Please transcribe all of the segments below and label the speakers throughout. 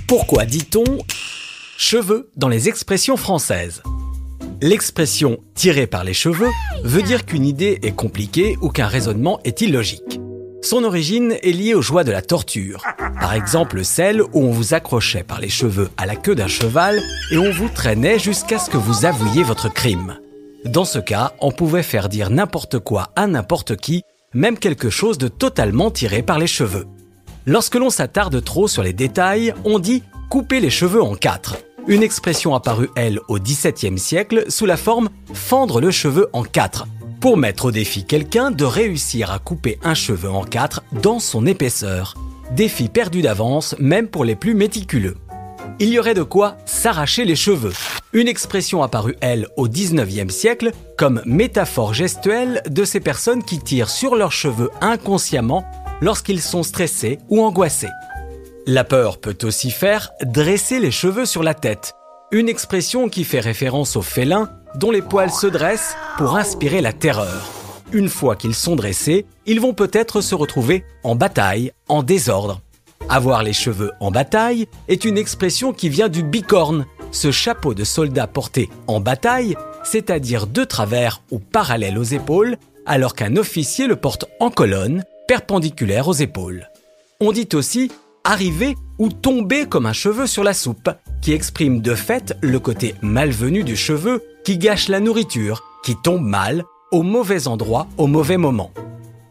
Speaker 1: Pourquoi dit-on « cheveux » dans les expressions françaises? L'expression « tirer par les cheveux » veut dire qu'une idée est compliquée ou qu'un raisonnement est illogique. Son origine est liée aux joies de la torture. Par exemple, celle où on vous accrochait par les cheveux à la queue d'un cheval et on vous traînait jusqu'à ce que vous avouiez votre crime. Dans ce cas, on pouvait faire dire n'importe quoi à n'importe qui, même quelque chose de totalement tiré par les cheveux. Lorsque l'on s'attarde trop sur les détails, on dit « couper les cheveux en quatre ». Une expression apparue, elle, au XVIIe siècle sous la forme « fendre le cheveu en quatre », pour mettre au défi quelqu'un de réussir à couper un cheveu en quatre dans son épaisseur. Défi perdu d'avance, même pour les plus méticuleux. Il y aurait de quoi s'arracher les cheveux. Une expression apparue, elle, au XIXe siècle comme métaphore gestuelle de ces personnes qui tirent sur leurs cheveux inconsciemment lorsqu'ils sont stressés ou angoissés. La peur peut aussi faire dresser les cheveux sur la tête, une expression qui fait référence aux félins dont les poils se dressent pour inspirer la terreur. Une fois qu'ils sont dressés, ils vont peut-être se retrouver en bataille, en désordre. Avoir les cheveux en bataille est une expression qui vient du bicorne, ce chapeau de soldat porté en bataille, c'est-à-dire de travers ou parallèle aux épaules, alors qu'un officier le porte en colonne, perpendiculaire aux épaules. On dit aussi arriver ou tomber comme un cheveu sur la soupe, qui exprime de fait le côté malvenu du cheveu qui gâche la nourriture, qui tombe mal, au mauvais endroit, au mauvais moment.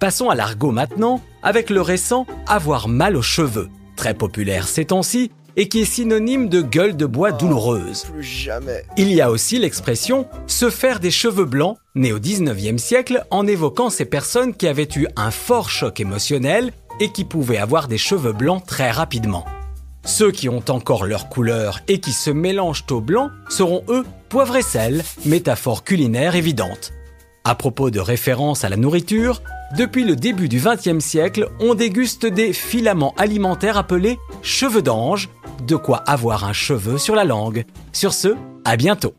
Speaker 1: Passons à l'argot maintenant, avec le récent « avoir mal aux cheveux », très populaire ces temps-ci, et qui est synonyme de gueule de bois douloureuse.
Speaker 2: Plus jamais.
Speaker 1: Il y a aussi l'expression « se faire des cheveux blancs », née au XIXe siècle en évoquant ces personnes qui avaient eu un fort choc émotionnel et qui pouvaient avoir des cheveux blancs très rapidement. Ceux qui ont encore leur couleur et qui se mélangent au blanc seront eux poivre et sel, métaphore culinaire évidente. À propos de référence à la nourriture, depuis le début du XXe siècle, on déguste des filaments alimentaires appelés cheveux d'ange, de quoi avoir un cheveu sur la langue. Sur ce, à bientôt.